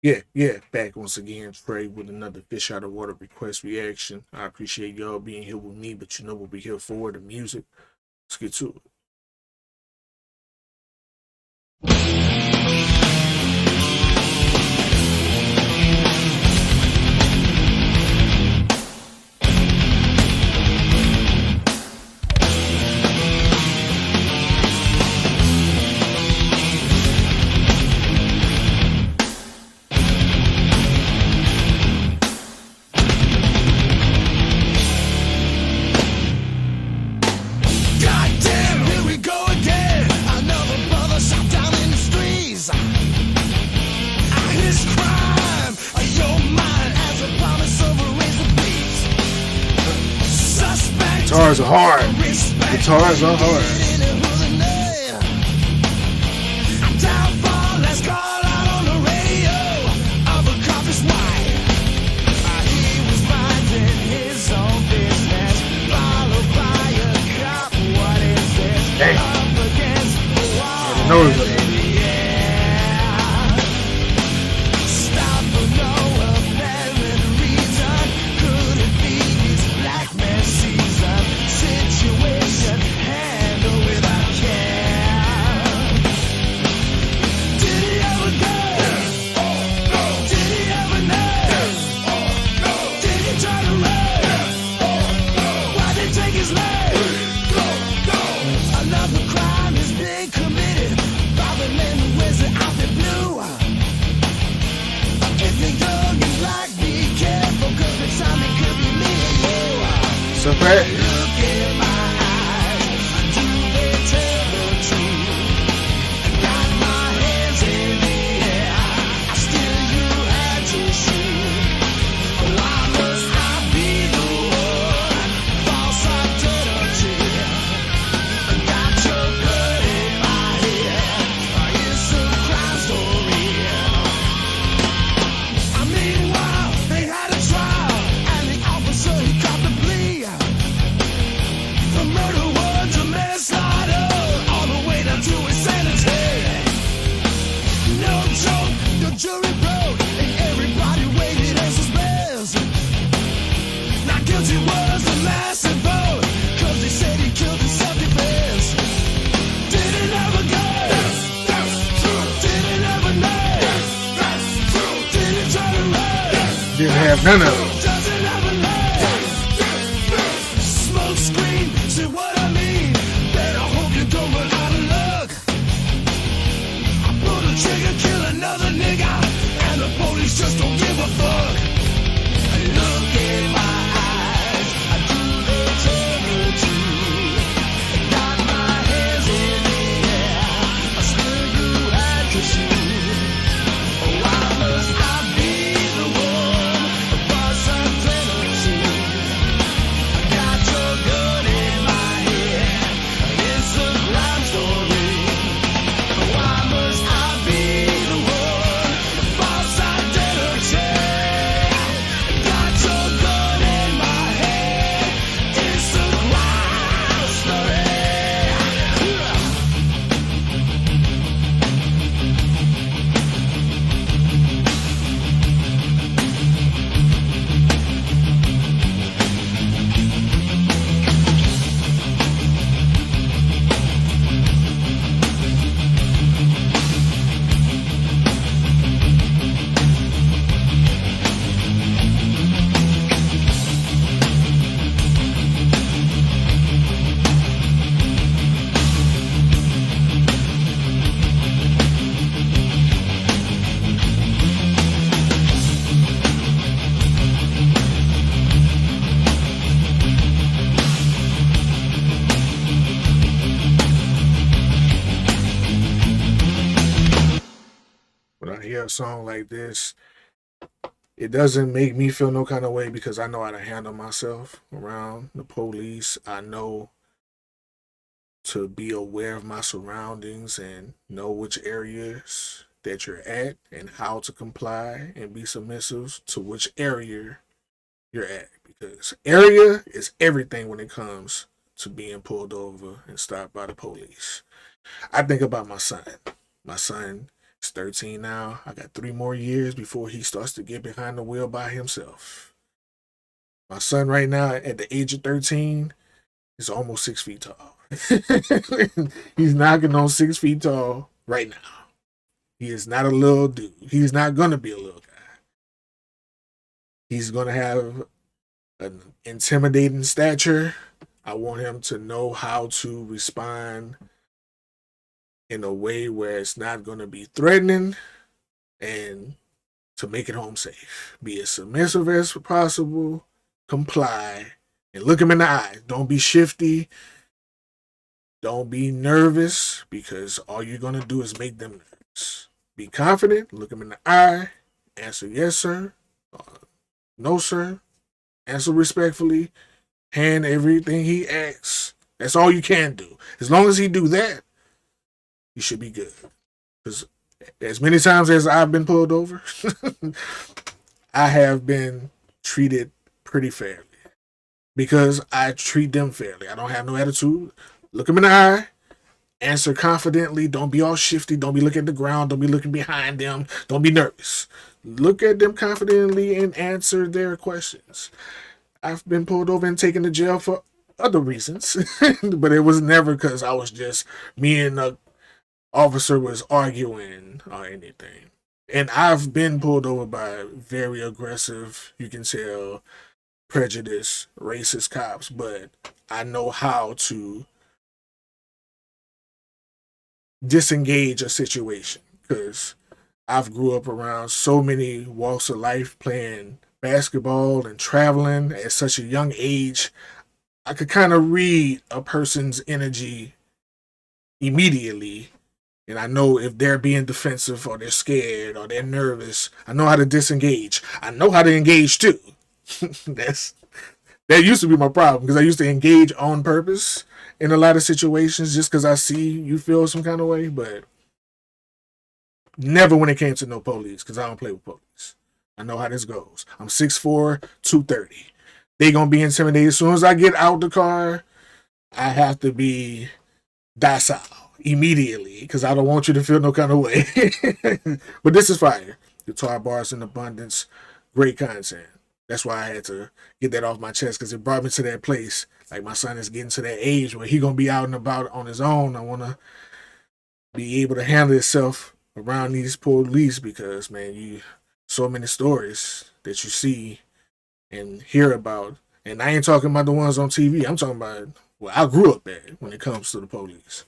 Yeah, back once again, Trey, with another fish out of water request reaction. I appreciate y'all being here with me, but you know what we're here for, the music. Let's get to it. Goddamn, here we go again. Another brother shot down in the streets. His crime, your mind as a promise of a razor blades. Suspect. Guitars are hard. Guitars are hard. Downfall, let's call out on the radio of a cop's wife. He was minding his own business, followed by a cop. What is this? Hey. Up against the wall. Notice it. Stop for no apparent reason. Could it be his black man season? Situation handled without care. Did he ever go? Did he ever know? Did he try to run? Why'd they take his leg? Another crime is being committed by the man who wears the outfit blue. If you're young and black, be careful, cause the time it could be me and you. So bad. Look in my eyes, do they tell the truth? Got my hands in the air, I still you had to shoot. Why must I be the one? False identity. Got your blood in my head, it's a crime story. Meanwhile, they had a trial, and the officer he caught the plea. From murder one to manslaughter, all the way down to insanity. No joke, the jury broke, and everybody waited in suspense. Not guilty was a massive vote, cause they said he killed in self-defense. Did it ever go? Did it ever know? Did he try to run? Didn't have none of them. Doesn't ever know. Smoke screen, see what I mean? Better hope you don't run out of luck. I pull the trigger, kill another nigga, and the police just don't give a fuck. Look in my eyes, I do the eternity. Got my hands in the air, I still you had to shoot. Why must I be the one? The false identity. I got your gun in my head, it's a crime story. Why must I be the one? The false identity. Got your gun in my head, it's a crime story. When I hear a song like this, it doesn't make me feel no kind of way because I know how to handle myself around the police. I know to be aware of my surroundings and know which areas that you're at and how to comply and be submissive to which area you're at. Because area is everything when it comes to being pulled over and stopped by the police. I think about my son. My son He's 13 now. I got 3 more years before he starts to get behind the wheel by himself. My son right now, at the age of 13, is almost 6 feet tall. He's knocking on 6 feet tall right now. He is not a little dude. He's not gonna be a little guy. He's gonna have an intimidating stature. I want him to know how to respond in a way where it's not gonna be threatening and to make it home safe. Be as submissive as possible, comply, and look him in the eyes. Don't be shifty. Don't be nervous because all you're going to do is make them nervous. Be confident, look him in the eye, answer yes, sir, no, sir, answer respectfully, hand everything he asks. That's all you can do. As long as he do that, you should be good. Because as many times as I've been pulled over, I have been treated pretty fairly because I treat them fairly. I don't have no attitude. Look them in the eye, answer confidently. Don't be all shifty. Don't be looking at the ground. Don't be looking behind them. Don't be nervous. Look at them confidently and answer their questions. I've been pulled over and taken to jail for other reasons, but it was never because I was just me and the officer was arguing or anything. And I've been pulled over by very aggressive, you can tell, prejudice, racist cops, but I know how to disengage a situation because I've grew up around so many walks of life playing basketball and traveling at such a young age. I could kind of read a person's energy immediately, and I know if they're being defensive or they're scared or they're nervous. I know how to disengage. I know how to engage too. That's that used to be my problem because I used to engage on purpose in a lot of situations just because I see you feel some kind of way, but never when it came to no police because I don't play with police. I know how this goes. I'm 6'4", 230. They gonna be intimidated as soon as I get out the car. I have to be docile immediately because I don't want you to feel no kind of way. But this is fire. Guitar bars in abundance, great content. That's why I had to get that off my chest because it brought me to that place. Like my son is getting to that age where he gonna be out and about on his own. I wanna be able to handle himself around these police because man, you so many stories that you see and hear about. And I ain't talking about the ones on TV. I'm talking about where I grew up at when it comes to the police.